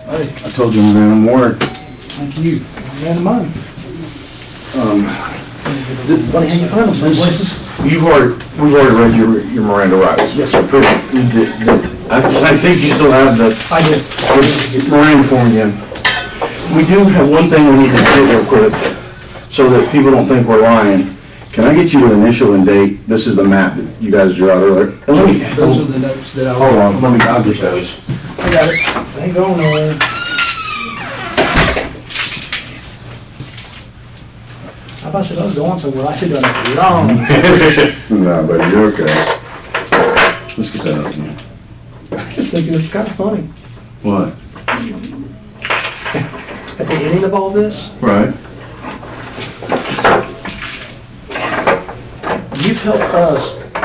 Hey, I told you I'm doing some work. Thank you. Man of mine. What can you find them, places? We've already read your Miranda rights. Yes, sir. I think you still have the... I did. Miranda form again. We do have one thing we need to do real quick, so that people don't think we're lying. Can I get you an initial and date? This is the map that you guys drew out earlier. Those are the notes that I... Hold on, I'll get those. I got it. I ain't going nowhere. I thought I was going somewhere. I should have done it long. No, buddy, you're okay. Let's get that up now. I just thinking it's kind of funny. What? At the ending of all this, Right. you've helped us,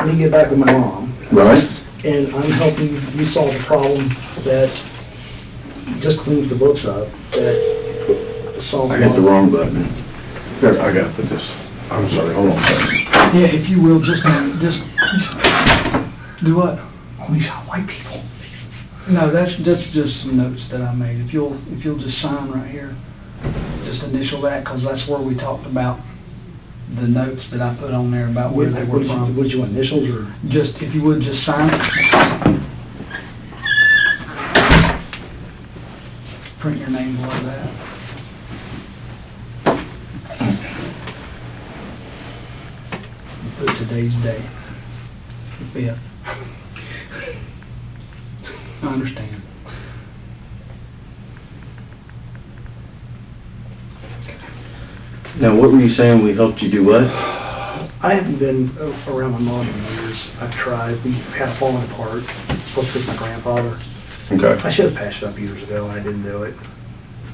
me get back with my mom. Right. And I'm helping you solve a problem that just cleans the books up, that solves... I hit the wrong button. Here, I gotta put this. I'm sorry, hold on a second. Yeah, if you will, just do what? Oh, these are white people. No, that's just some notes that I made. If you'll just sign right here, just initial that, because that's where we talked about the notes that I put on there about where they were from. Would you initials or just, if you would, just sign it. Print your name below that. Put today's date. Yeah. I understand. Now, what were you saying? We helped you do what? I haven't been around my mom in years. I've tried. We kind of fallen apart. Supposed to fix my grandfather. Okay. I should have patched it up years ago, and I didn't do it.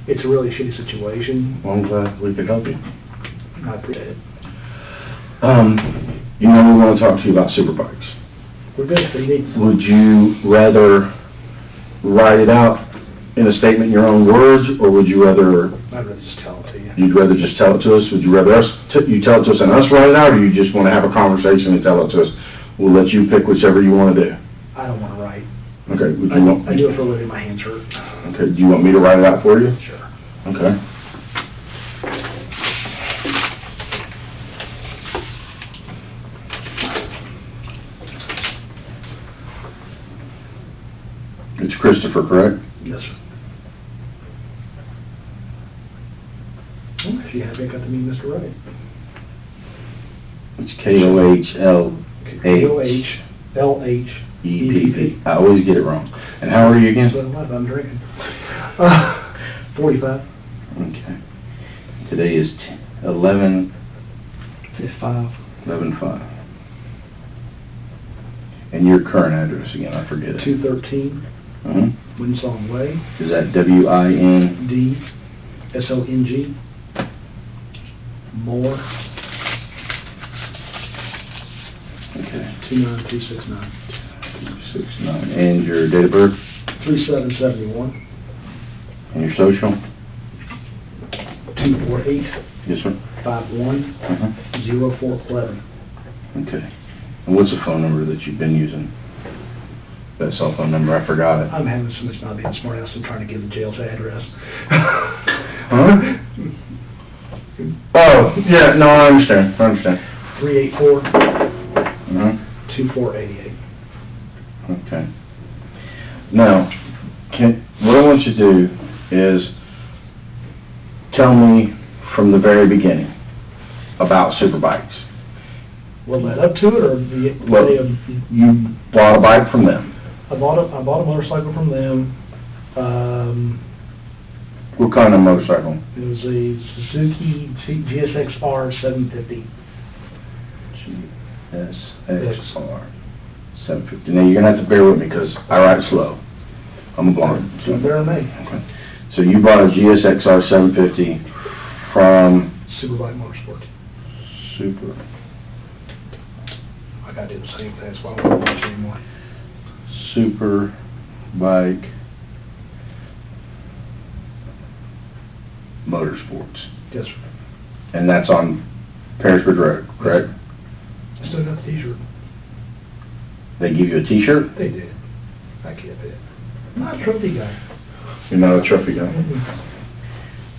It's a really shitty situation. Well, I'm glad we could help you. I appreciate it. You know we want to talk to you about Superbikes. We're good. What do you need? Would you rather write it out in a statement in your own words, or would you rather... I'd rather just tell it to you. You'd rather just tell it to us? Would you rather you tell it to us and us write it out, or you just want to have a conversation and tell it to us? We'll let you pick whichever you want to do. I don't want to write. Okay. Would you want... I do it for a living. My hands hurt. Okay. Do you want me to write it out for you? Sure. Okay. It's Christopher, correct? Yes, sir. I'm actually happy I got to meet Mr. Wright. It's Kohlhepp. K-O-H-L-H-E-P-P. I always get it wrong. And how are you again? So what I'm drinking. 45. Okay. Today is 11/5. And your current address again, I forget it. 213 Winsong Way. Is that W-I-N? D-S-O-N-G. Moore. Okay. 29269. 269. And your date of birth? 3771. And your social? 248 Yes, sir. 51 0411. Okay. And what's the phone number that you've been using? That cell phone number, I forgot it. I'm having so much not being smart ass. I'm trying to give the jail's address. Huh? Oh, yeah, no, I understand. 384 Mm-hmm. 2488. Okay. Now, what I want you to do is tell me from the very beginning about Superbikes. What led up to it, or Well, you bought a bike from them. I bought a motorcycle from them. What kind of motorcycle? It was a Suzuki GSX-R 750. GSX-R 750. Now, you're going to have to bear with me because I write slow. I'm a blind. So bear with me. Okay. So you bought a GSX-R 750 from... Superbike Motorsports. Super. I gotta do the same thing, that's why I don't watch anymore. Superbike Motorsports. Yes, sir. And that's on Parisburg Road, correct? I still got the t-shirt. They give you a t-shirt? They did. I kept it. I'm not a trophy guy. You're not a trophy guy?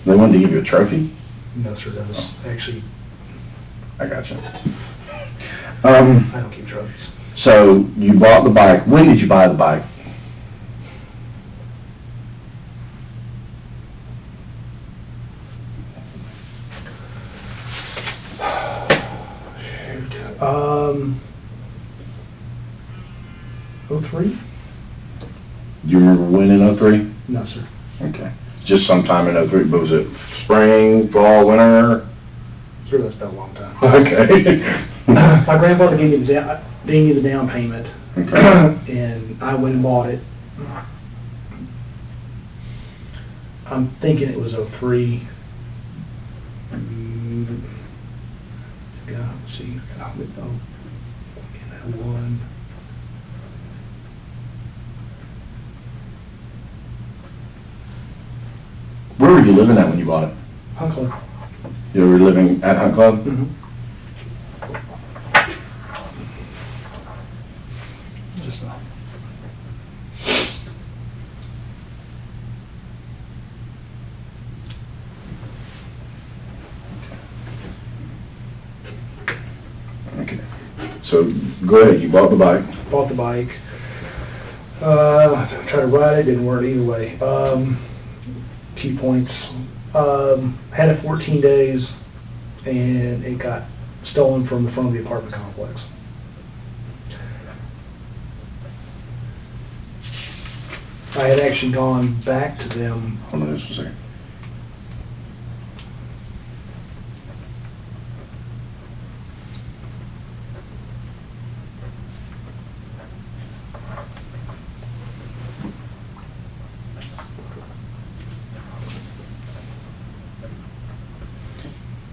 They wanted to give you a trophy? No, sir, that was actually, I gotcha. I don't keep trophies. So you bought the bike. When did you buy the bike? Shoot. 03? Do you remember when in '03? No, sir. Okay. Just sometime in '03, but was it spring, fall, winter? Sure, that's been a long time. Okay. My grandfather gave me the down payment, Okay. and I went and bought it. I'm thinking it was '03. Yeah, let's see, I would know. In that one. Where were you living at when you bought it? Hunt Club. You were living at Hunt Club? Mm-hmm. Just Okay. So, go ahead, you bought the bike. bought the bike. Tried to ride it, didn't work either way. Key points. Had it 14 days, and it got stolen from the front of the apartment complex. I had actually gone back to them. Hold on just a second.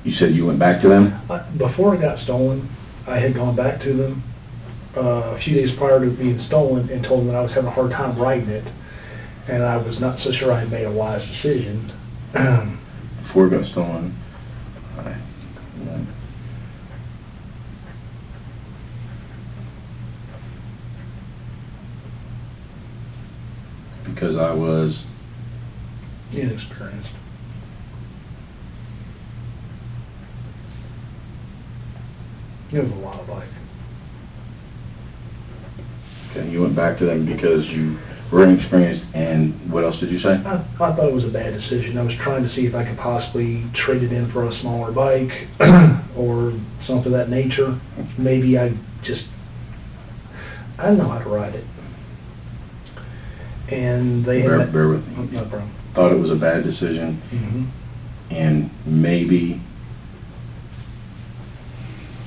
You said you went back to them? Before it got stolen, I had gone back to them a few days prior to it being stolen and told them that I was having a hard time writing it, and I was not so sure I had made a wise decision. Before it got stolen. Alright. Because I was... Inexperienced. It was a lot of bike. Okay, you went back to them because you were inexperienced, and what else did you say? I thought it was a bad decision. I was trying to see if I could possibly trade it in for a smaller bike or something of that nature. Maybe I don't know how to ride it. And they had... Bear with me. No problem. Thought it was a bad decision, and maybe...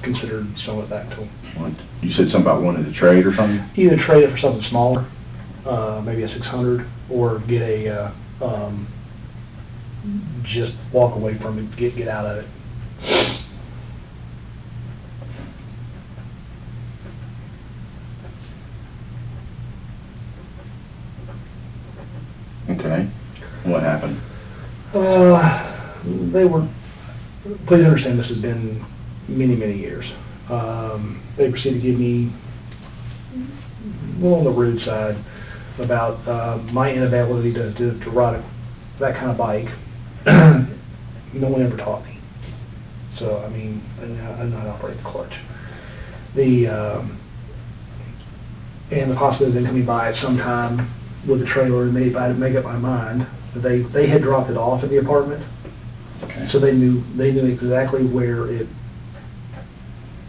Considered selling it back to them. You said something about wanting to trade or something? Either trade it for something smaller, maybe a 600, or get a, just walk away from it, get out of it. Okay. What happened? Please understand this has been many, many years. They proceeded to give me, well, on the rude side, about my inability to ride that kind of bike. No one ever taught me. So, I mean, I know how to operate the clutch. And the possibility of them coming by at some time with a trailer and maybe I'd make up my mind. But they had dropped it off at the apartment. Okay. So they knew exactly where it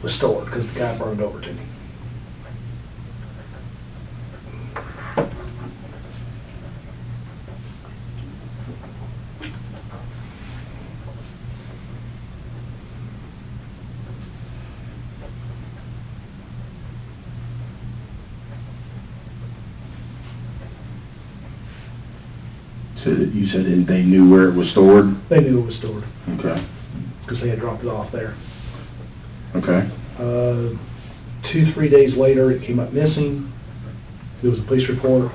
was stored because the guy brought it over to me. So you said they knew where it was stored? They knew it was stored Okay. because they had dropped it off there. Okay. 2-3 days later, it came up missing. There was a police report.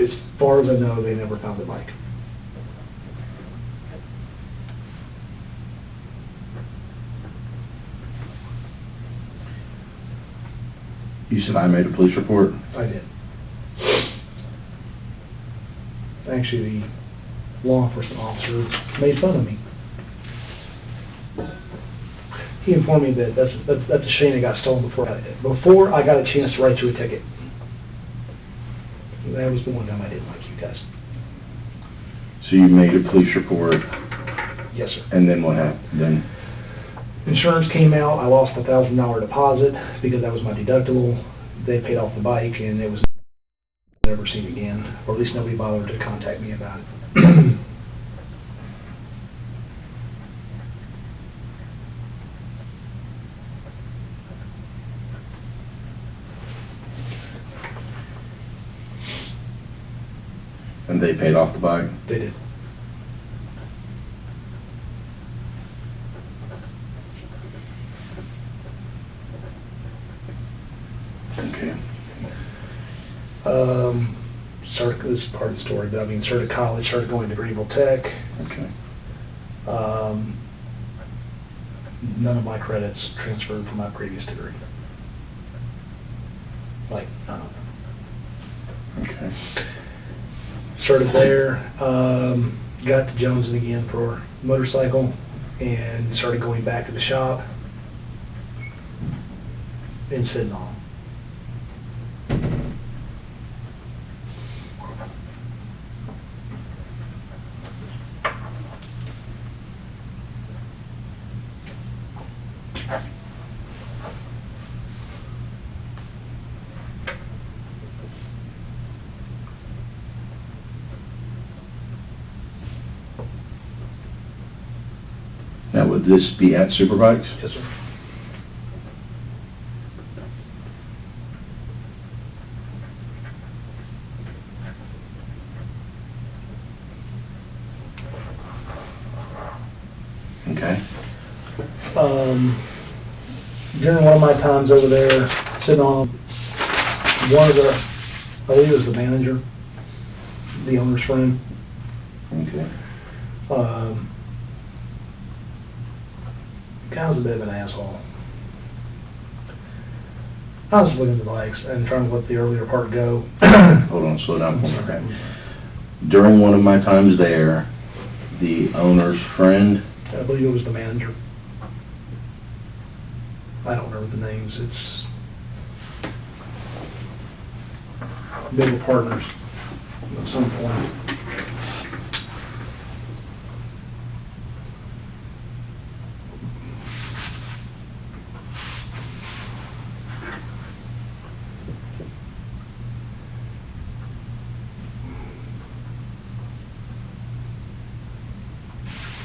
As far as I know, they never found the bike. You said I made a police report? I did. Actually, the law enforcement officer made fun of me. He informed me that that's a shame it got stolen before I got a chance to write you a ticket. That was the one time I didn't like you guys. So you made a police report, Yes, sir. and then what happened? Then Insurance came out, I lost a $1,000 deposit because that was my deductible. They paid off the bike, and it was never seen again, or at least nobody bothered to contact me about it. and they paid off the bike? They did. Okay. This is part of the story, but I mean, started college, started going to Greenville Tech. Okay. None of my credits transferred from my previous degree. Like, none of them. Okay. Started there, got to Jonesing again for motorcycle, and started going back to the shop and sitting on. Now, would this be at Superbikes? Yes, sir. Okay. During one of my times over there, sitting on one of the, I believe it was the manager, the owner's friend, Okay. guy was a bit of an asshole. I was looking at the bikes and trying to let the earlier part go. Hold on, slow down. Okay. During one of my times there, the owner's friend, I believe it was the manager. I don't remember the names. It's they were partners at some point.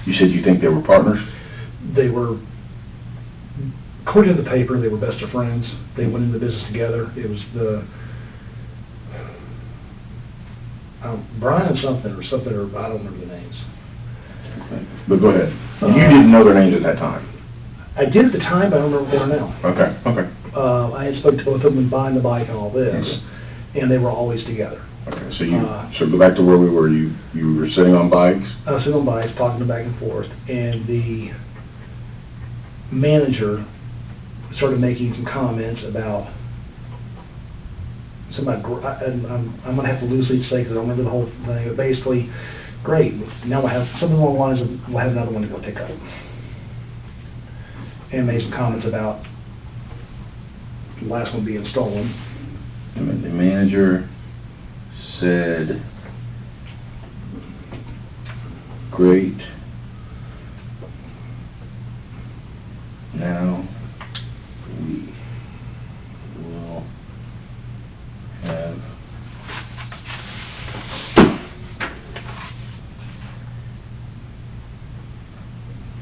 you said you think they were partners? They were, according to the paper, they were best of friends. They went into business together. It was the Brian something, or I don't remember the names. Okay. But go ahead. You didn't know their names at that time? I did at the time, but I don't remember what they are now. Okay, okay. I had spoken to both of them buying the bike and all this, and they were always together. Okay, so go back to where we were. You were sitting on bikes? I was sitting on bikes, talking to them back and forth, and the manager started making some comments about somebody, and I'm going to have to loosely say because I don't remember the whole thing, but basically, great, now we'll have something along the lines of, we'll have another one to go pick up. And made some comments about the last one being stolen. And the manager said, great, now we will have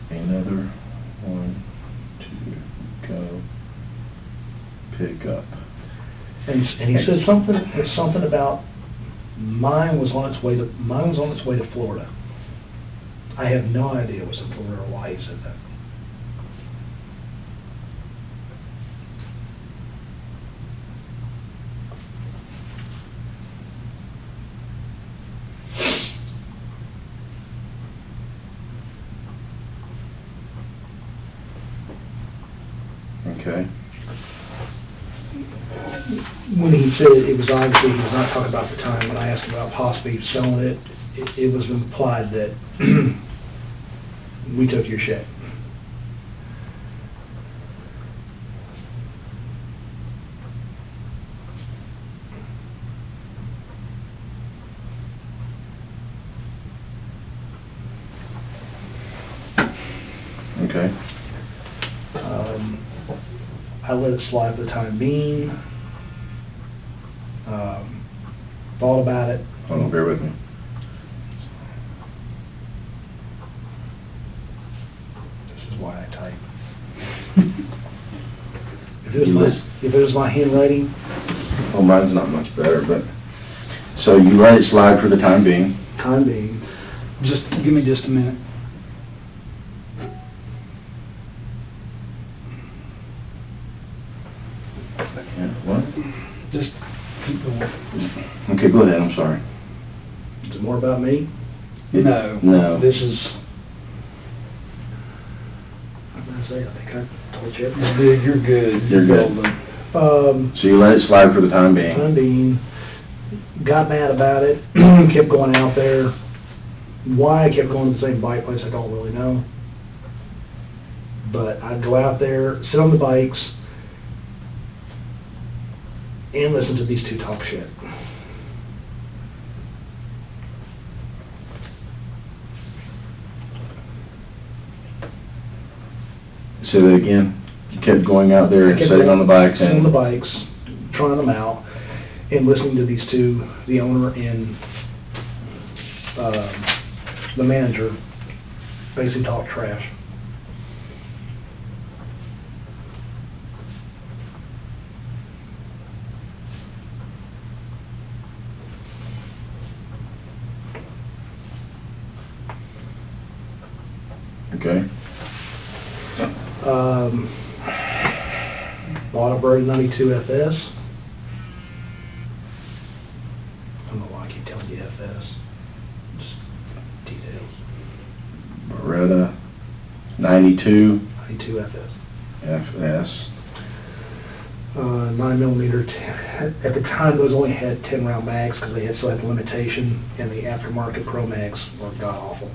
another one to go pick up. And he said something about mine was on its way to Florida. I have no idea it was in Florida or why he said that. Okay. when he said it was obviously, he was not talking about the time, when I asked him about possibly selling it, it was implied that we took your shit. Okay. I let it slide for the time being. Thought about it. Hold on, bear with me. This is why I type. If it was my handwriting, Oh, mine's not much better, but, so you let it slide for the time being. just, give me just a minute. Yeah, what? Just keep going. Okay, go ahead, I'm sorry. Is it more about me? No. This is, I'm gonna say, I think I told you. Dude, you're good. You're good. So you let it slide for the time being. Got mad about it, kept going out there. Why I kept going to the same bike place, I don't really know. But I'd go out there, sit on the bikes, and listen to these two talk shit. Say that again. You kept going out there and sitting on the bikes Sitting on and... the bikes, trying them out, and listening to these two, the owner and the manager, basically talk trash. Okay. Bought a Bird 92 FS. I don't know why I keep telling you FS. Just details. Beretta 92 92 FS. FS. 9mm. At the time, those only had 10 round mags because they still had the limitation, and the aftermarket Pro mags were god awful.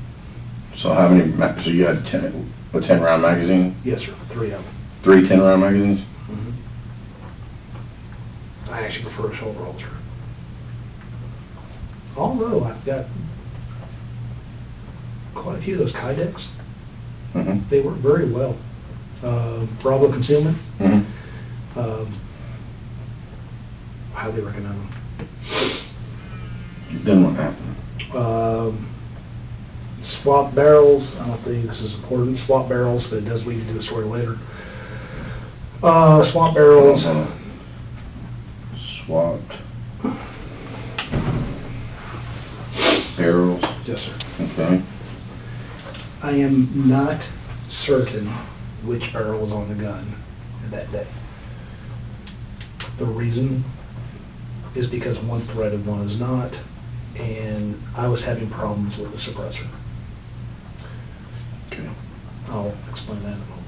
So how many, so you had a 10 round magazine? Yes, sir. 3 of them. 3 10 round magazines? I actually prefer a shoulder holster. Although I've got quite a few of those Kydex. Mm-hmm. They work very well. Bravo concealment. Mm-hmm. Highly recommend them. Then what happened? Swap barrels. I don't think this is important. Swap barrels, but it does lead into a story later. Swap barrels. Swapped barrels. Yes, sir. Okay. I am not certain which barrel was on the gun that day. The reason is because one threaded, one is not, and I was having problems with the suppressor. Okay. I'll explain that in a moment.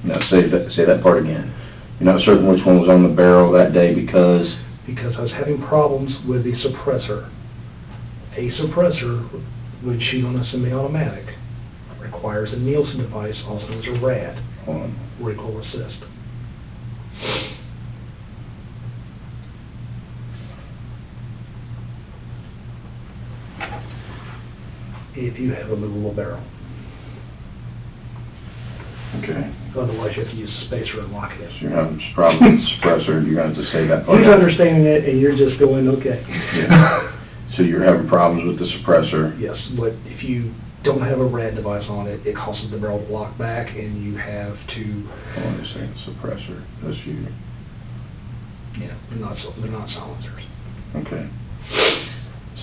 Now say that part again. You're not certain which one was on the barrel that day because... Because I was having problems with the suppressor. A suppressor would shoot on a semi-automatic. Requires a Nielsen device, also known as a RAD, Hold on. recoil assist. If you have a movable barrel. Okay. Otherwise, you have to use a spacer and lock it. So you're having problems with the suppressor, you're going to have to say that part. He's understanding it, and you're just going, okay. Yeah. So you're having problems with the suppressor. Yes, but if you don't have a RAD device on it, it causes the barrel to lock back, and you have to... Hold on a second, suppressor, that's you. Yeah, they're not silencers. Okay.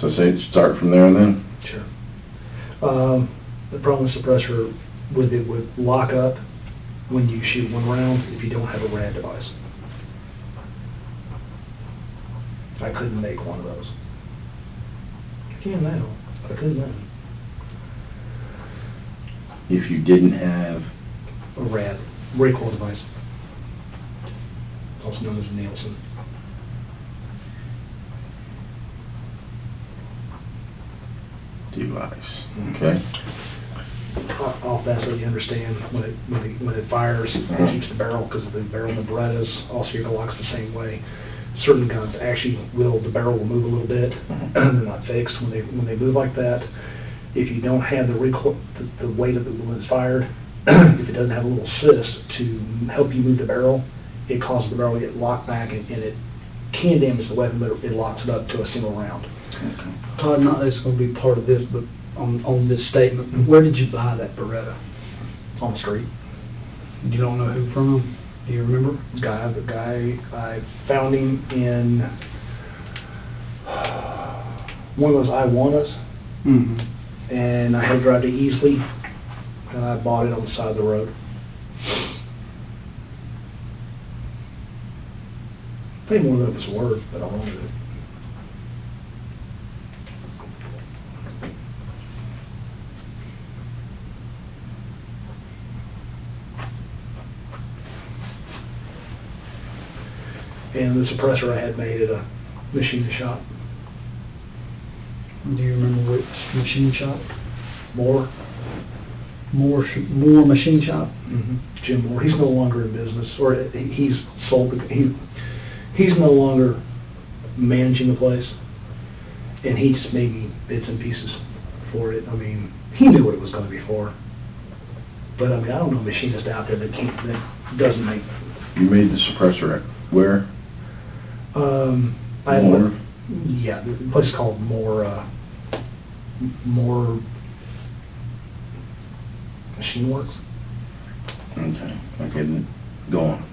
So say start from there then? Sure. The problem with suppressor, it would lock up when you shoot one round if you don't have a RAD device. I couldn't make one of those. I can now, but I couldn't then. If you didn't have... A RAD, recoil device. also known as Nielsen. Device, okay. Off that, so you understand, when it fires, it keeps the barrel, because the barrel and the Berettas, all vehicle locks the same way. Certain guns actually the barrel will move a little bit, they're not fixed when they move like that. If you don't have the weight of it when it's fired, if it doesn't have a little assist to help you move the barrel, it causes the barrel to get locked back, and it can damage the weapon, but it locks it up to a single round. Okay. Todd, not that it's gonna be part of this, but on this statement, where did you buy that Beretta? On the street. You don't know who from? Do you remember? The guy, I found him in one of those Iwanas, Mm-hmm. and I had to drive to Easley, and I bought it on the side of the road. Paid more than it was worth, but I wanted it. And the suppressor I had made at a machine shop. Do you remember which machine shop? Moore. Moore Machine Shop? Jim Moore. He's no longer in business, or he's sold. He's no longer managing the place, and he just made me bits and pieces for it. I mean, he knew what it was going to be for. But I mean, I don't know a machinist out there that doesn't make. You made the suppressor at where? Moore? Yeah, the place called Moore Machine Works. Okay, then go on.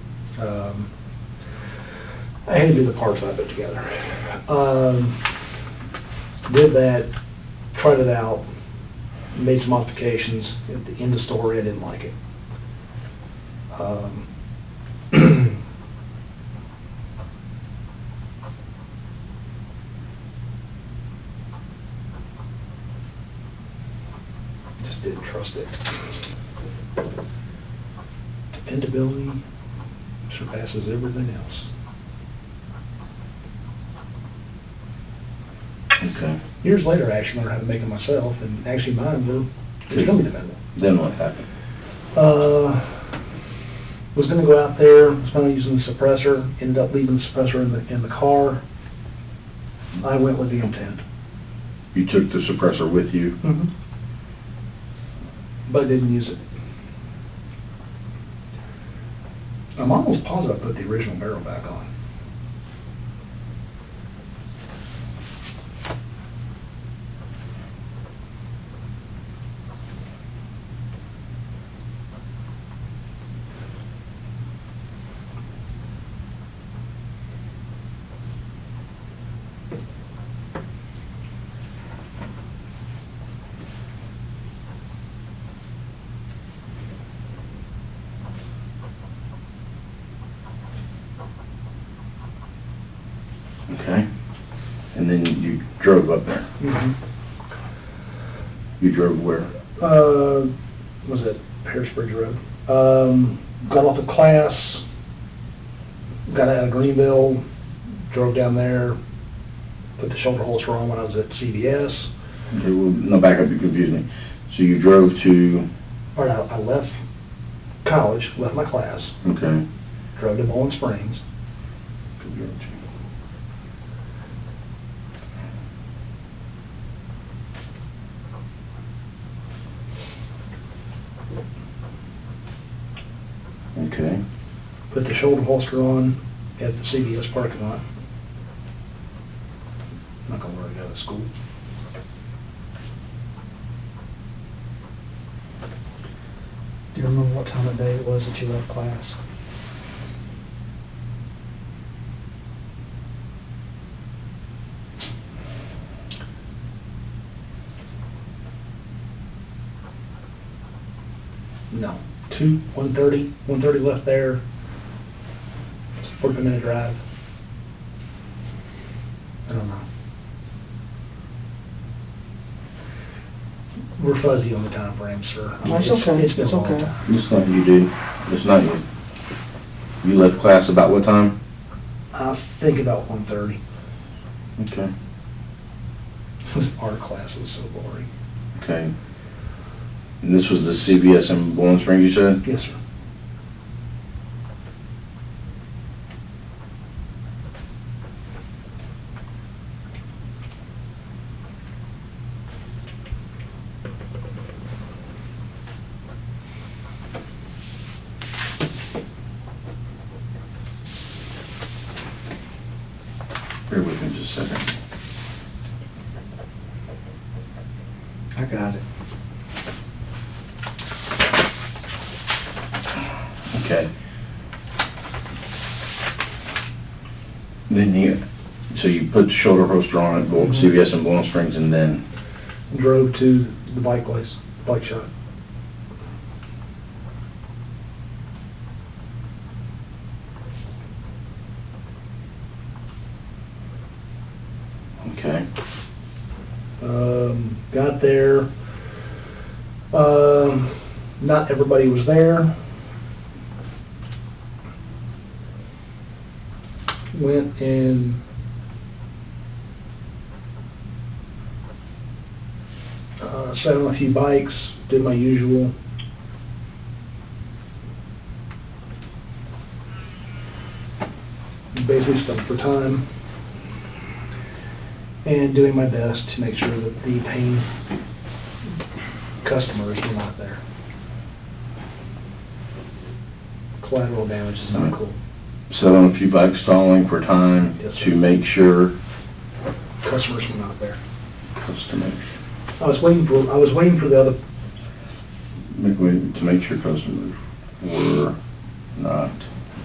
I had to do the parts I put together. Did that, tried it out, made some modifications. At the end of the story, I didn't like it. Just didn't trust it. Dependability surpasses everything else. Okay. Years later, I actually learned how to make it myself, and actually mine were extremely dependable. Then what happened? Was going to go out there, was going to use the suppressor, ended up leaving the suppressor in the car. I went with the intent. You took the suppressor with you? But didn't use it. I'm almost positive I put the original barrel back on. Okay. And then you drove up there? You drove where? Was it Harrisbridge Road? Got off the class, got out of Greenville, drove down there, put the shoulder holster on when I was at CVS. Okay, well, no, back up, you confused me. So you drove to? Or I left college, left my class, Okay. drove to Bowling Springs. Okay. Put the shoulder holster on at the CVS parking lot. I'm not gonna wear it out of school. Do you remember what time of day it was that you left class? No. 1:30 left there. 40-minute drive. I don't know. We're fuzzy on the time frame, sir. That's okay. It's been a long Okay. time. It's not you, dude. It's not you. You left class about what time? I think about 1:30. Okay. Art class was so boring. Okay. And this was the CVS in Bowling Springs, you said? Yes, sir. Bear with me just a second. I got it. Okay. Then so you put the shoulder holster on it, Mhm. CVS in Bowling Springs, and then, Drove to the bike place, bike shop. okay. Got there. Not everybody was there. Went and sat on a few bikes, did my usual. Basically stuck for time. And doing my best to make sure that the paying customers were not there. Collateral damage is not cool. Sat on a few bikes stalling for time Yes, sir. to make sure Customers were not there. customers, I was waiting for the other, to make sure customers were not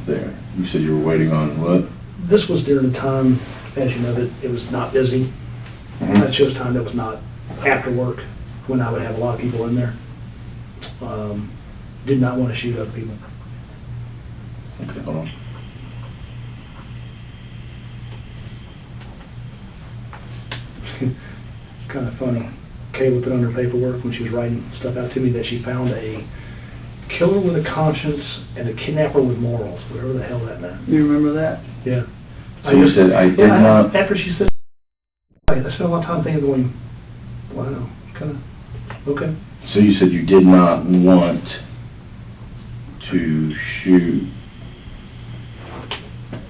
there. You said you were waiting on what? this was during the time, as you know, that it was not busy. That shows time that was not after work, when I would have a lot of people in there. Did not want to shoot other people. Okay, hold on. Kind of funny. Kayla put on her paperwork when she was writing stuff out to me that she found a killer with a conscience and a kidnapper with morals, whatever the hell that meant. You remember that? Yeah. So you said, I did not, After she said, I spent a lot of time thinking, going, wow, kind of, okay. so you said you did not want to shoot.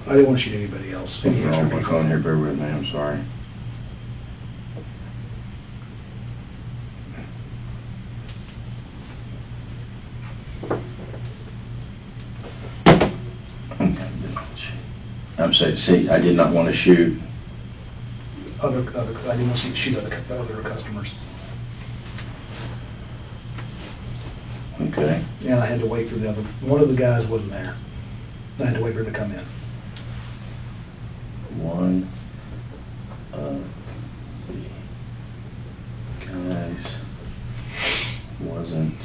I didn't want to shoot anybody else. Something wrong with my phone here, bear with me, I'm sorry. I'm saying, see, I did not want to shoot. I didn't want to shoot other customers. Okay. And I had to wait for the other, one of the guys wasn't there. I had to wait for him to come in. One of the guys wasn't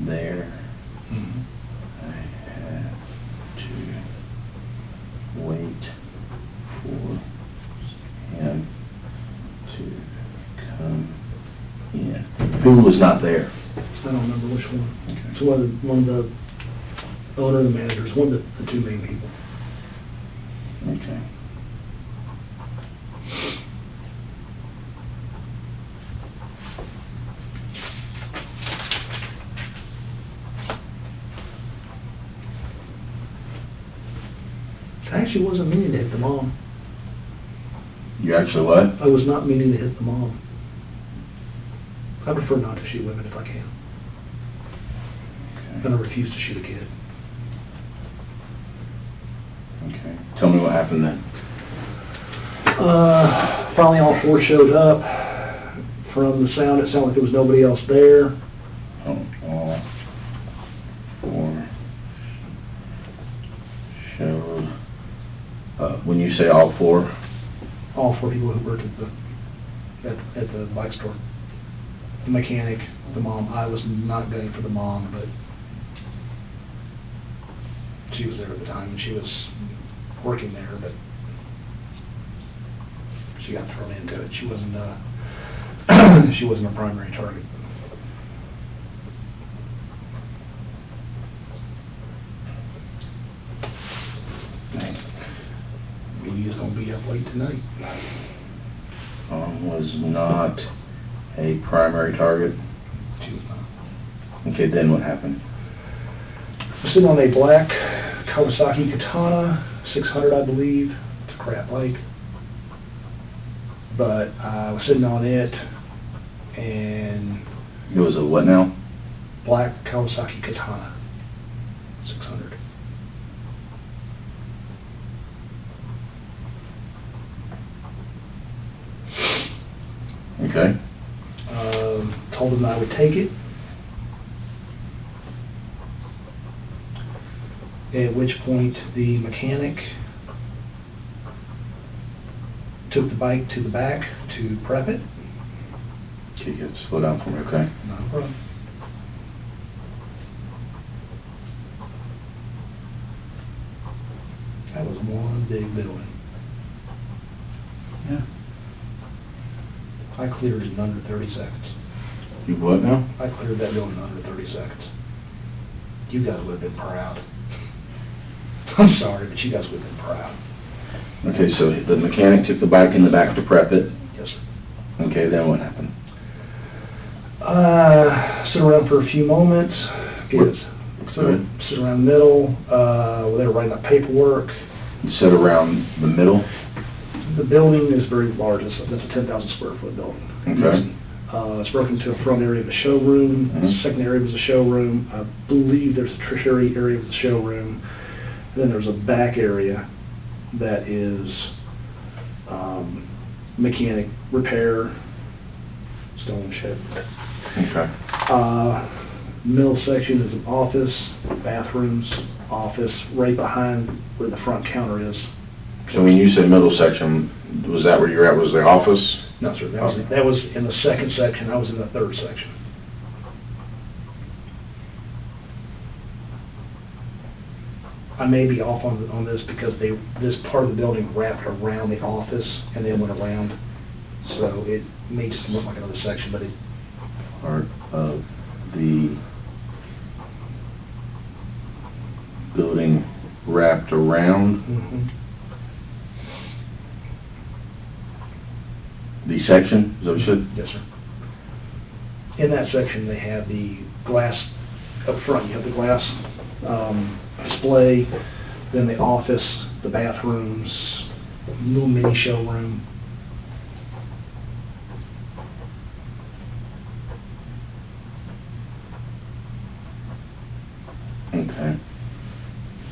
there. Mm-hmm. I had to wait for him to come in. Who was not there? I don't remember which one. Okay. It's one of the owner and the managers, one of the two main people. Okay. I actually wasn't meaning to hit the mom. You actually what? I was not meaning to hit the mom. I prefer not to shoot women if I can. And I refuse to shoot a kid. Okay. Tell me what happened then. Finally all four showed up. From the sound, it sounded like there was nobody else there. Oh, all four showed up. When you say all four? All four people who worked at the bike store. The mechanic, the mom. I was not gunning for the mom, but she was there at the time, and she was working there, but she got thrown into it. She wasn't she wasn't a primary target. gonna be up late tonight. Was not a primary target. Okay, then what happened? I'm sitting on a black Kawasaki Katana, 600 I believe. It's a crap bike. But I was sitting on it, and It was a what now? black Kawasaki Katana, 600. Okay. Told them I would take it. At which point the mechanic took the bike to the back to prep it. Okay, you have to slow down for me, okay? Not a problem. That was one big building. Yeah. I cleared it in under 30 seconds. You what now? I cleared that building in under 30 seconds. You guys would have been proud. I'm sorry, but you guys would have been proud. Okay, so the mechanic took the bike in the back to prep it. Yes, sir. Okay, then what happened? Sit around for a few moments. What? Sit around the middle. They were writing up paperwork. You said around the middle? The building is very large. That's a 10,000 square foot building. Okay. It's broken into a front area of a showroom. Mhm. Second area was a showroom. I believe there's a tertiary area of the showroom. Then there's a back area that is mechanic repair, stone shed. Okay. Middle section is an office, bathrooms, office, right behind where the front counter is. So when you said middle section, was that where you're at, was the office? No, sir, that was in the second section. I was in the third section. I may be off on this because this part of the building wrapped around the office and then went around. So it may just look like another section, but it... Part of the building wrapped around the section, is that what you said? Yes, sir. In that section, they have the glass up front. You have the glass display, then the office, the bathrooms, little mini showroom. Okay.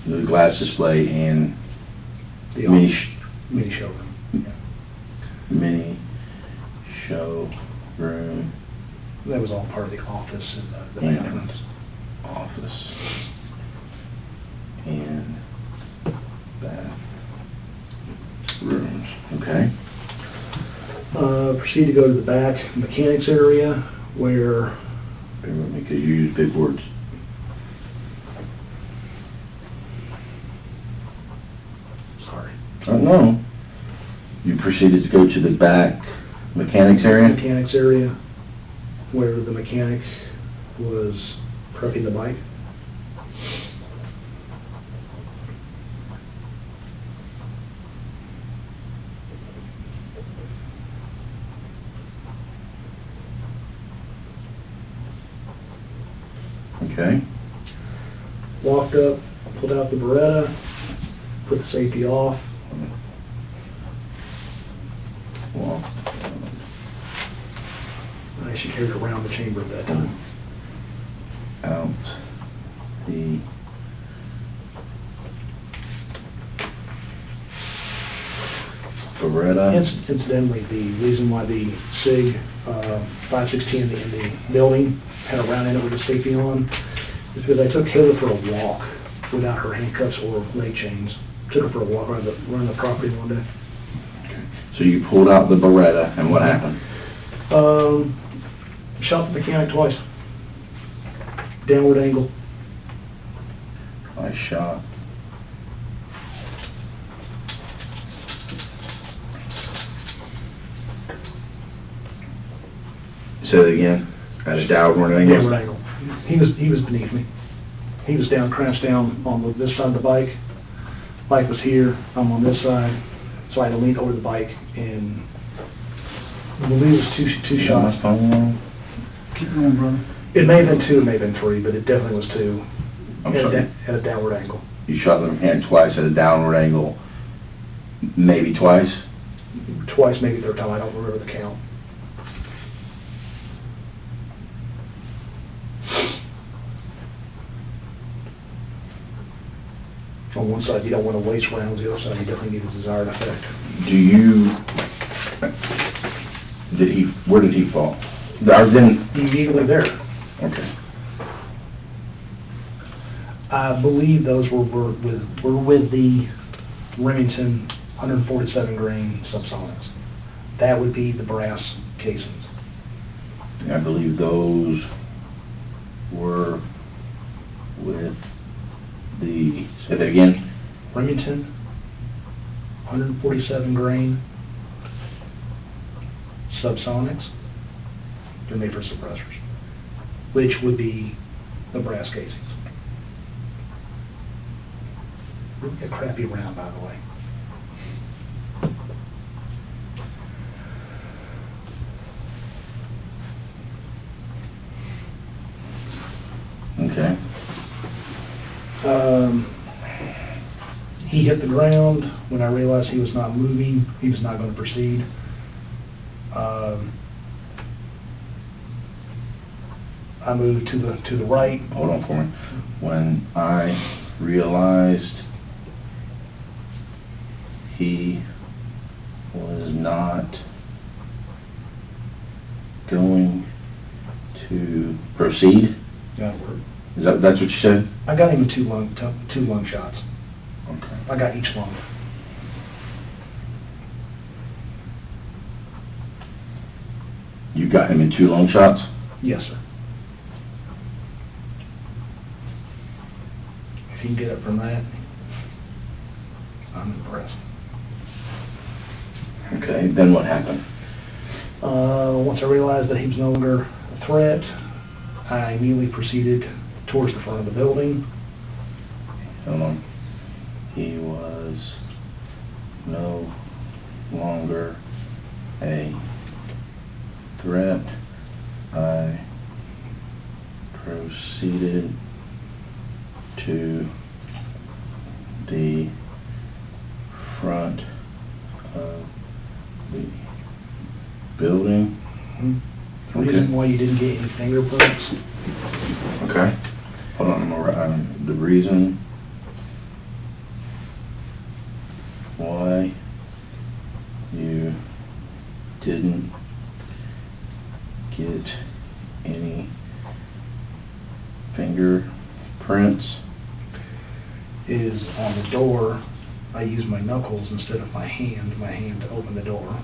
The glass display and The mini, mini showroom. Yeah. mini showroom That was all part of the office and the Yeah. bathrooms. office and bathrooms, okay? Proceed to go to the back mechanics area where Bear with me, because you use big words. sorry, I don't know. You proceeded to go to the back mechanics area? mechanics area where the mechanic was prepping the bike. Okay. Walked up, pulled out the Beretta, put the safety off. Well, I actually carried it around the chamber at that time. out the Beretta. Incidentally, the reason why the SIG 516 in the building had a round in it with the safety on is because I took Haley for a walk without her handcuffs or leg chains. Took her for a walk around the property one day. So you pulled out the Beretta, and what happened? Shot the mechanic twice. Downward angle. I shot. Say it again. At a downward angle? Downward angle. He was beneath me. He was down, crouched down on this side of the bike. Bike was here. I'm on this side. So I had to lean over the bike, and I believe it was two shots. Keep going, brother. It may have been 2, it may have been 3, but it definitely was 2 I'm sorry. at a downward angle. You shot the hand twice at a downward angle, maybe twice? Twice, maybe third time, I don't remember the count. On one side, you don't want to waste rounds, the other side, you definitely need a desired effect. Where did he fall? I was in, Immediately there. okay. I believe those were with the Remington 147 grain subsonics. That would be the brass casings. I believe those were with the, say that again? Remington 147 grain subsonics. They're made for suppressors, which would be the brass casings. Really a crappy round, by the way. Okay. He hit the ground. When I realized he was not moving, he was not going to proceed. I moved to the right. Hold on for me. When I realized he was not going to proceed, that's what you said? I got him two lung shots. Okay. I got each lung. You got him in 2 lung shots? Yes, sir. If you can get up from that, I'm impressed. Okay, then what happened? Once I realized that he was no longer a threat, I immediately proceeded towards the front of the building. Hold on. He was no longer a threat. I proceeded to the front of the building. The reason why you didn't get any fingerprints, Okay. Hold on, the reason why you didn't get any fingerprints is on the door. I use my knuckles instead of my hand to open the door.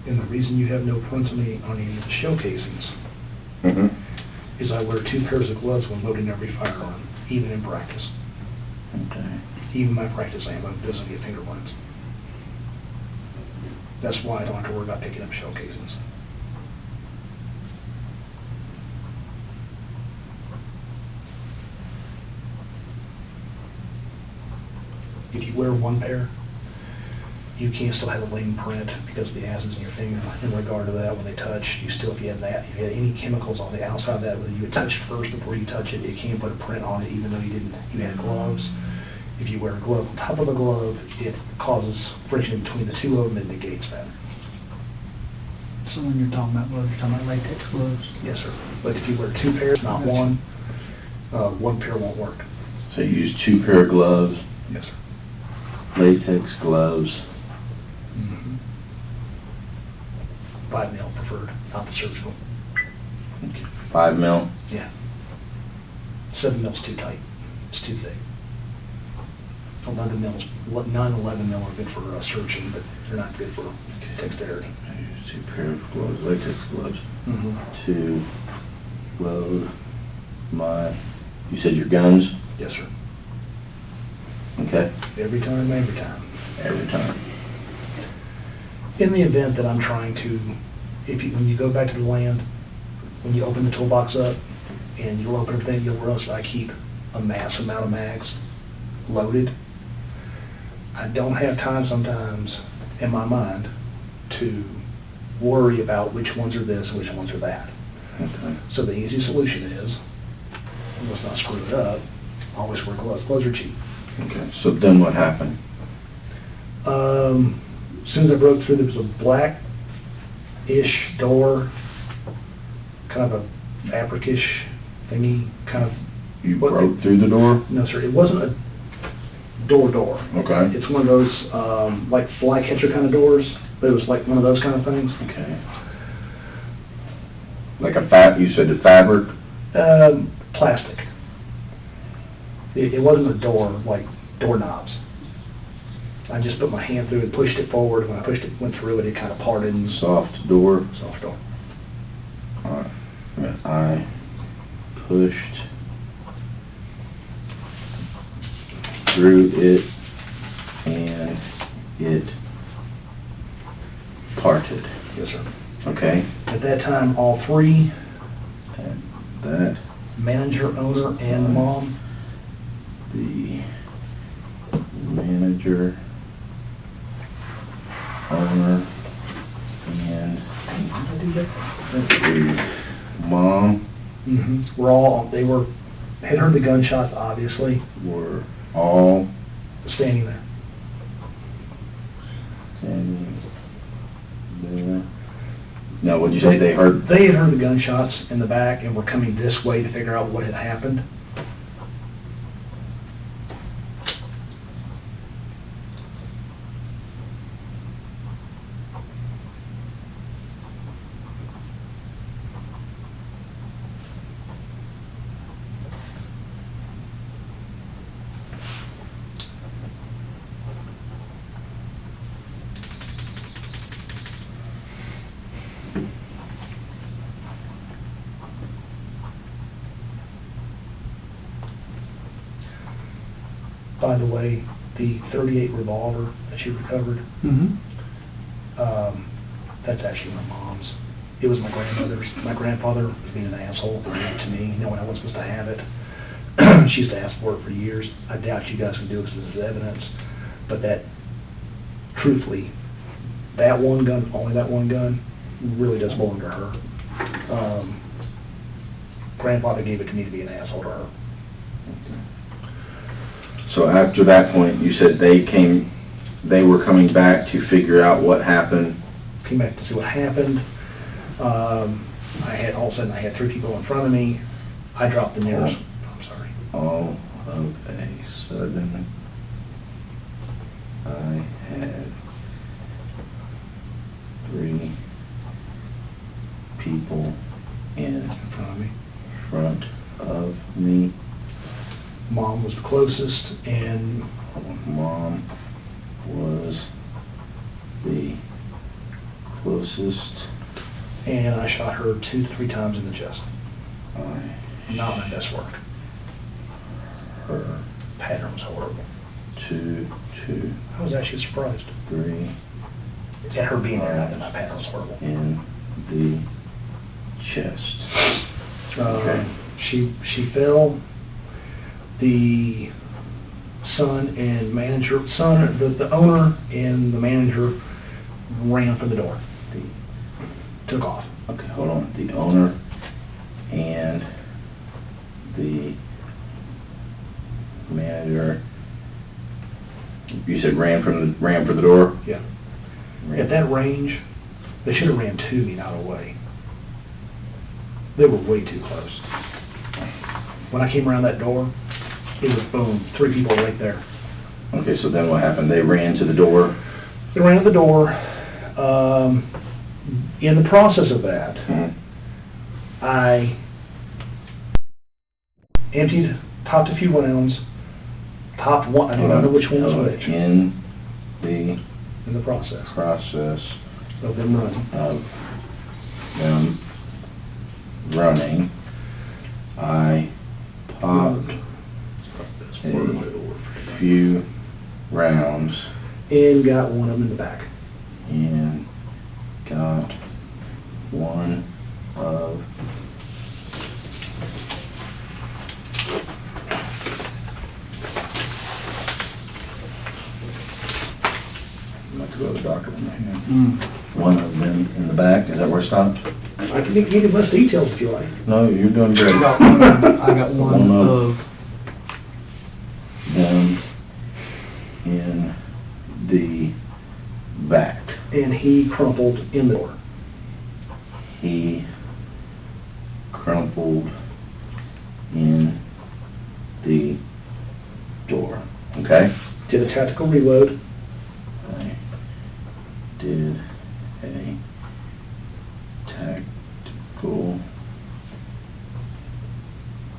And the reason you have no prints on any of the shell casings is I wear 2 pairs of gloves when loading every firearm, even in practice. Okay. Even my practice ammo doesn't get fingerprints. That's why I don't have to worry about picking up shell casings. If you wear 1 pair, you can still have a latent print because of the acids in your finger. In regard to that, when they touch, you still, if you had any chemicals on the outside of that, whether you had touched first before you touch it, it can put a print on it even though you had gloves. If you wear a glove on top of a glove, it causes friction between the 2 of them and negates that. So when you're talking about gloves, you're talking about latex gloves? Yes, sir. But if you wear 2 pairs, not 1, 1 pair won't work. So you use 2 pair of gloves, Yes, sir. latex gloves. 5 mil preferred, not the surgical. 5 mil. Yeah. 7 mil's too tight. It's too thick. 11 mil are good for searching, but they're not good for dexterity. I use 2 pair of gloves, latex gloves, to load my, you said your guns? Yes, sir. Okay. Every time, every time. Every time. In the event that I'm trying to, when you go back to the land, when you open the toolbox up and you'll open everything, you'll realize that I keep a massive amount of mags loaded. I don't have time sometimes in my mind to worry about which ones are this and which ones are that. Okay. So the easy solution is, let's not screw it up, always wear gloves. Gloves are cheap. Okay, so then what happened? As soon as I broke through, there was a black-ish door, kind of a fabric-ish thingy, kind of. You broke through the door? No, sir, it wasn't a door. Okay. It's one of those, like fly catcher kind of doors, but it was like one of those kind of things. Okay. Like you said the fabric? Plastic. It wasn't a door, like doorknobs. I just put my hand through it, pushed it forward. When I pushed it, went through it, it kind of parted and... Soft door? Soft door. Alright. I pushed through it and it parted. Yes, sir. Okay. At that time, all three, And that, manager, owner, and the mom, the manager, owner, and the mom had heard the gunshots, obviously, were all standing there. standing there. Now, what'd you say they heard? They had heard the gunshots in the back and were coming this way to figure out what had happened. By the way, the .38 revolver that she recovered, that's actually my mom's. It was my grandmother's. My grandfather was being an asshole, gave it to me, knowing I wasn't supposed to have it. She used to ask for it for years. I doubt you guys can do it because this is evidence, but that, truthfully, that one gun, only that one gun, really does belong to her. Grandfather gave it to me to be an asshole to her. So after that point, you said they were coming back to figure out what happened. Came back to see what happened. All of a sudden I had three people in front of me. I dropped the nearest. I'm sorry. All of a sudden, I had three people in front of me. Mom was the closest, and Mom was the closest. And I shot her 2 to 3 times in the chest. Not my best work. Her Pattern was horrible. 2, I was actually surprised. 3 At her being there, not that my pattern was horrible. in the chest. Okay. She fell. The the owner and the manager ran for the door. Took off. Okay, hold on. The owner and the manager, you said ran for the door? Yeah. At that range, they should have ran to me, not away. They were way too close. When I came around that door, it was boom, 3 people right there. Okay, so then what happened? They ran to the door? They ran to the door. In the process of that, I topped a few rounds, topped one, I don't know which one was which. In the process. Of them running. I popped a few rounds and got one of them in the back. and got one of I'm about to go to the docket in my hand. One of them in the back, is that where it stopped? I can give you less details if you like. No, you're doing great. I got one of, them in the back. And he crumpled in the door. He crumpled in the door. Okay? Did a tactical reload. I did a tactical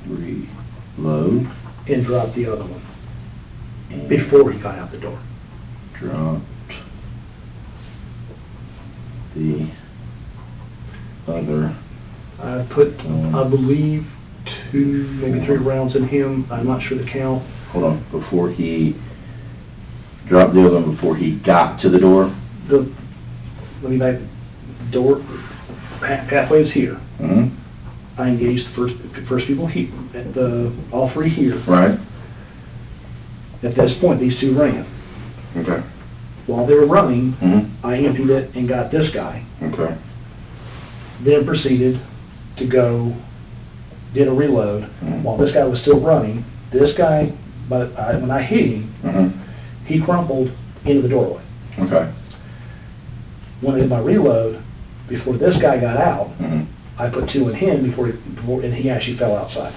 reload. And dropped the other one And before he got out the door. dropped the other. I put, I believe, 2, maybe 3 rounds in him. I'm not sure the count. Hold on, before he dropped the other one, before he got to the door? Let me back, door, pathway is here. Mm-hmm. I engaged the first people here, all 3 here. Right. At this point, these 2 ran. Okay. While they were running, Mm-hmm. I emptied it and got this guy. Okay. Then proceeded to go, did a reload. Mhm. While this guy was still running, this guy, when I hit him, Mm-hmm. he crumpled into the doorway. Okay. When I did my reload, before this guy got out, Mm-hmm. I put 2 in him and he actually fell outside.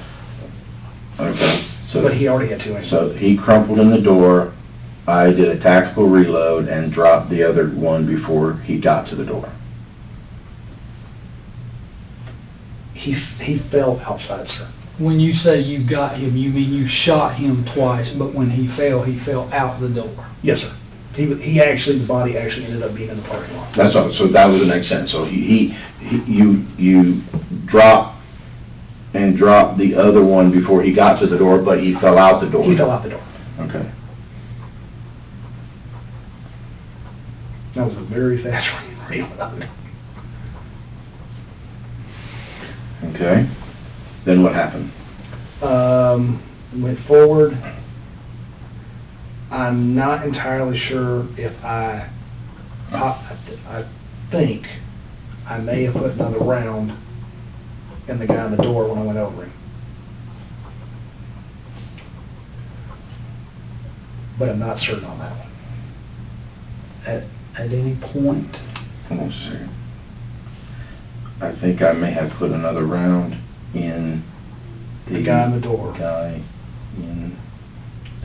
Okay. But he already had 2 in him. So he crumpled in the door, I did a tactical reload and dropped the other one before he got to the door. He fell outside, sir. when you say you got him, you mean you shot him twice, but when he fell out the door? Yes, sir. He actually, the body actually ended up being in the parking lot. That's all, so that was the next sentence. So you dropped the other one before he got to the door, but he fell out the door. He fell out the door. Okay. That was a very fast reload. Okay. Then what happened? Went forward. I'm not entirely sure if I think I may have put another round in the guy in the door when I went over him. But I'm not certain on that one. At any point? Hold on a second. I think I may have put another round in The guy in the door. Guy in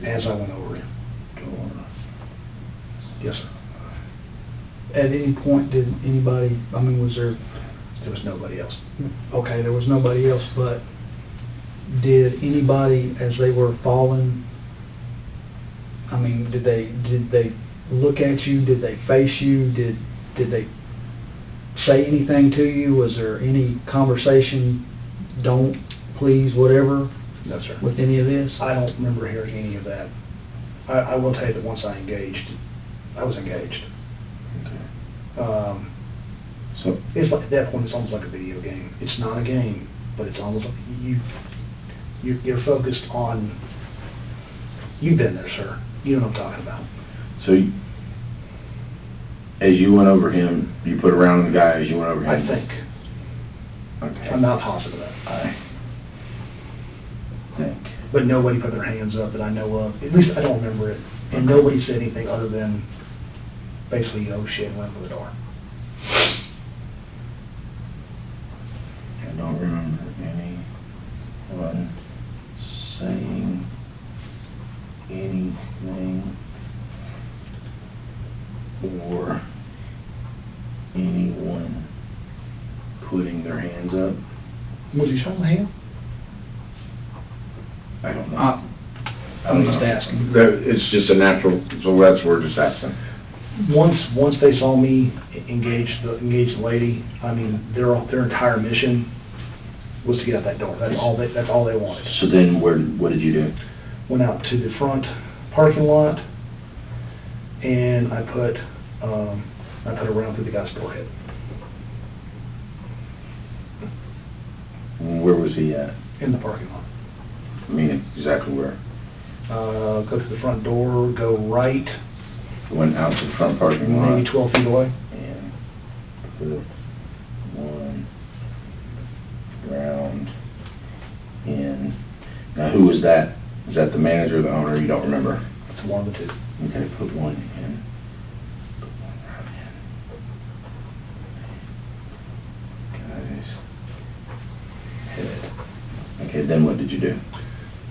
As I went over him. door. Yes, sir. At any point, did anybody, was there, There was nobody else. okay, there was nobody else, but did anybody, as they were falling, did they look at you? Did they face you? Did they say anything to you? Was there any conversation, don't, please, whatever, No, sir. with any of this? I don't remember hearing any of that. I will tell you that once I was engaged. Okay. So, It's like, at that point, it's almost like a video game. It's not a game, but it's almost like you're focused on, you've been there, sir. You know what I'm talking about. so as you went over him, you put a round in the guy as you went over him? I think. Okay. I'm not positive of that. I think. But nobody put their hands up that I know of. At least I don't remember it. And nobody said anything other than basically, oh shit, went for the door. I don't remember anyone saying anything or anyone putting their hands up. Was he showing the hand? I don't know. I'm just asking. It's just a natural, so that's, we're just asking. Once they saw me engage the lady, their entire mission was to get out that door. That's all they wanted. So then what did you do? Went out to the front parking lot, and I put a round through the guy's forehead. where was he at? in the parking lot. I mean, exactly where? Go to the front door, go right, Went out to the front parking lot. maybe 12 feet away. And put one round in. Now, who was that? Is that the manager or the owner? You don't remember? It's one of the two. Okay, put one in. Put one round in. Guys. Head. Okay, then what did you do?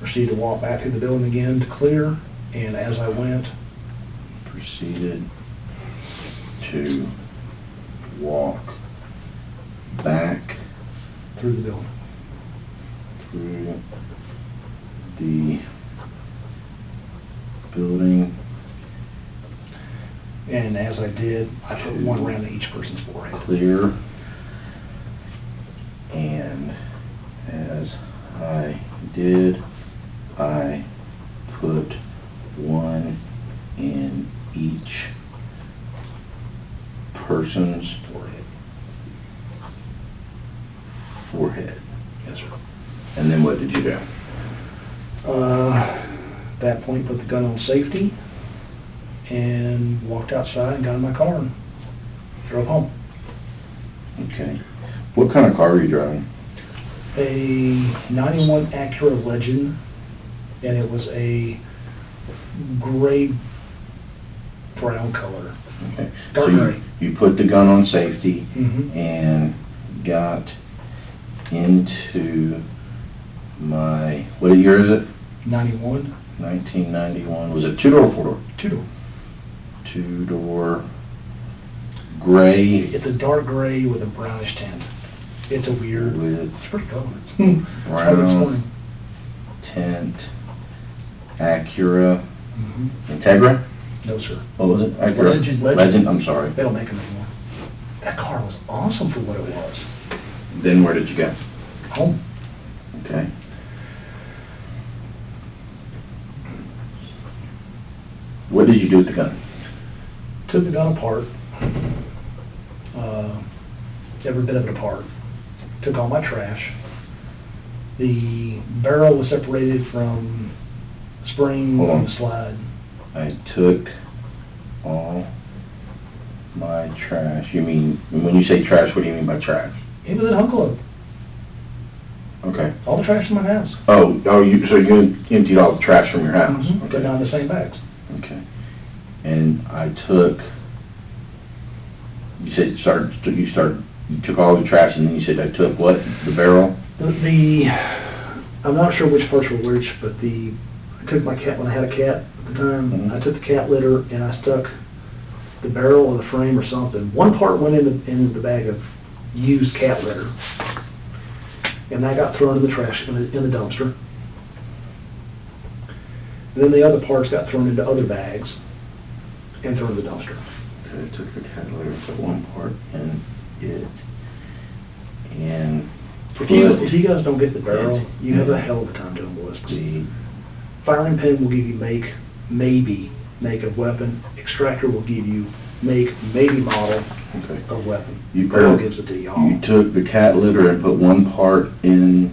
Proceeded to walk back through the building again to clear, and as I went, Proceeded to walk back through the building. through the building. And as I did, I put one round in each person's forehead. Clear. And as I did, I put one in each person's forehead. Yes, sir. And then what did you do? At that point, put the gun on safety and walked outside and got in my car and drove home. Okay. What kind of car were you driving? A 91 Acura Legend, and it was a gray brown color. Okay. Dark So gray. you put the gun on safety Mm-hmm. and got into my, what year is it? 91, 1991. Was it two-door or four-door? two-door. Two-door, gray It's a dark gray with a brownish tint. It's a weird, with it's pretty cool. brown tint, Acura, Integra? No, sir. What was it? Acura? Legend. I'm sorry. They don't make them anymore. That car was awesome for what it was. Then where did you go? Home. Okay. What did you do with the gun? Took the gun apart, every bit of it apart. Took all my trash. The barrel was separated from spring Hold on. and slide. I took all my trash. You mean, when you say trash, what do you mean by trash? It was an uncle. Okay. All the trash in my house. So you emptied all the trash from your house? Put it down in the same bags. Okay. And I took, you said you took all the trash and then you said I took what? The barrel? I'm not sure which parts were which, but I took my cat, when I had a cat at the time, Mhm. I took the cat litter and I stuck the barrel or the frame or something. One part went in the bag of used cat litter, and that got thrown in the trash, in the dumpster. And then the other parts got thrown into other bags and thrown in the dumpster. Okay, I took the cat litter, put one part in it, and If you guys don't get the barrel, you have a hell of a time doing ballistics. the Firing pin will give you maybe make of weapon. Extractor will give you maybe model okay. of weapon. You Barrel put- gives it to y'all. You took the cat litter and put one part in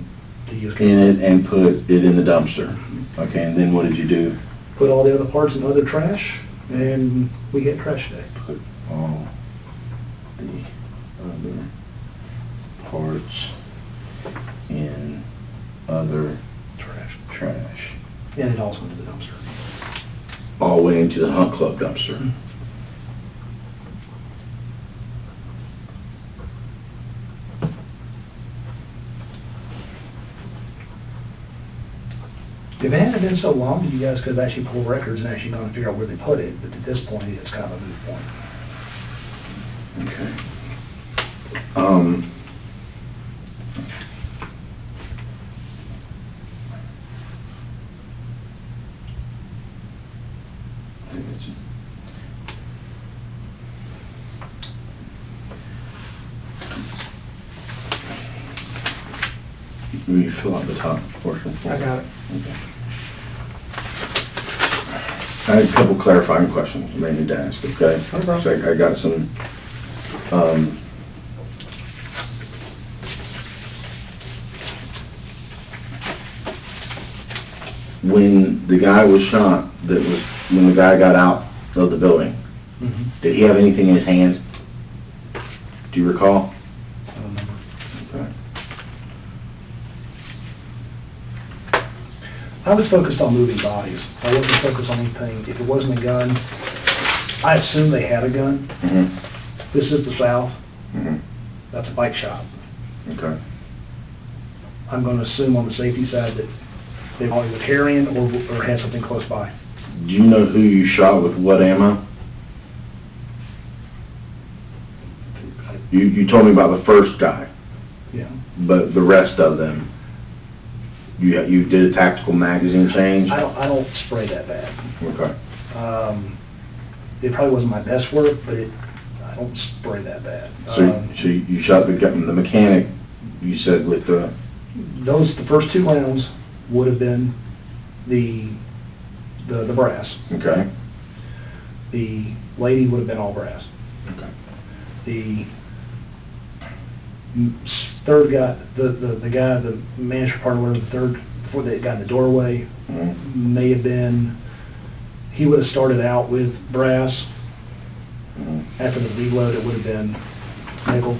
To use. it and put it in the dumpster. Okay, and then what did you do? Put all the other parts in other trash, and we get trash day. Put all the other parts in other trash. And it also went to the dumpster. All went into the Hunt Club dumpster. If it hadn't been so long, you guys could have actually pulled records and actually gone and figure out where they put it, but at this point, it's kind of a moot point. Okay. Will you fill out the top portion? I got it. Okay. I had a couple clarifying questions I may need to ask, okay? No problem. So I got some, when the guy was shot, when the guy got out of the building, did he have anything in his hand? Do you recall? I don't remember. Okay. I was focused on moving bodies. I wasn't focused on anything. If it wasn't a gun, I assumed they had a gun. Mm-hmm. This is the South. Mm-hmm. That's a bike shop. Okay. I'm going to assume on the safety side that they either were carrying or had something close by. Do you know who you shot with what ammo? You told me about the first guy, Yeah. but the rest of them, you did a tactical magazine change? I don't spray that bad. Okay. It probably wasn't my best work, but I don't spray that bad. So you shot the mechanic, you said with the... The first 2 rounds would have been the brass. Okay. The lady would have been all brass. Okay. The third guy, the guy, the manager part, or the third, before they got in the doorway, Mm-hmm. may have been, he would have started out with brass. Mm-hmm. After the reload, it would have been nickel.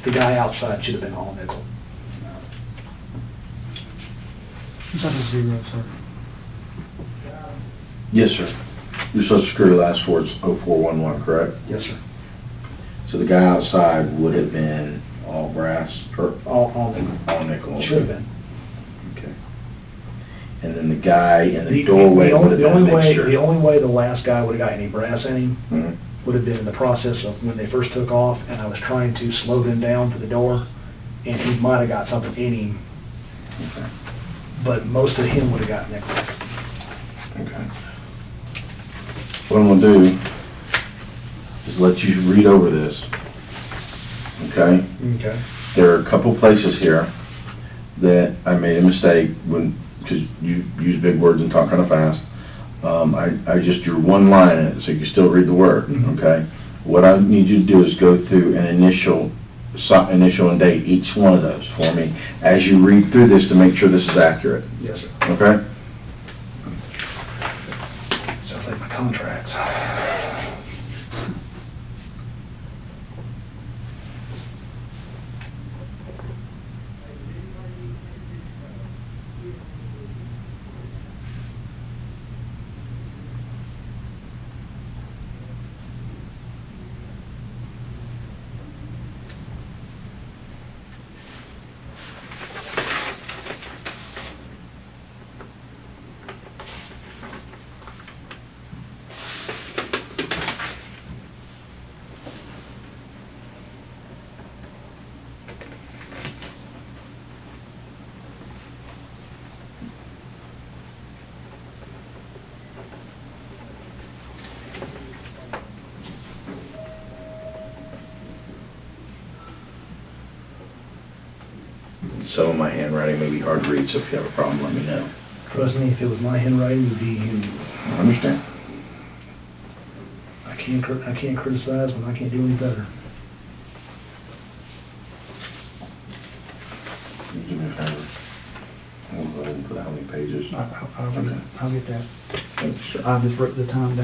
The guy outside should have been all nickel. Is that a 0, sir? Yes, sir. Your social security last four is 0411, correct? Yes, sir. So the guy outside would have been all brass, or All nickel. all nickel? Should have been. Okay. And then the guy in the doorway would have been a mixture? The only way the last guy would have got any brass in him Mm-hmm. would have been in the process of when they first took off, and I was trying to slow them down to the door, and he might have got something in him, Okay. but most of him would have got nickel. Okay. What I'm gonna do is let you read over this, okay? Okay. There are a couple places here that I made a mistake because you use big words and talk kind of fast. I just drew one line in it, so you can still read the word, Mhm. okay? What I need you to do is go through and initial and date each one of those for me as you read through this to make sure this is accurate, Yes, sir. okay? Sounds like my contracts. Some of my handwriting may be hard to read, so if you have a problem, let me know. Trust me, if it was my handwriting, it would be huge. I understand. I can't criticize when I can't do any better. Can you do me a favor? We'll go ahead and put how many pages. I'll get that. Thanks, sir. I'll just write the time down.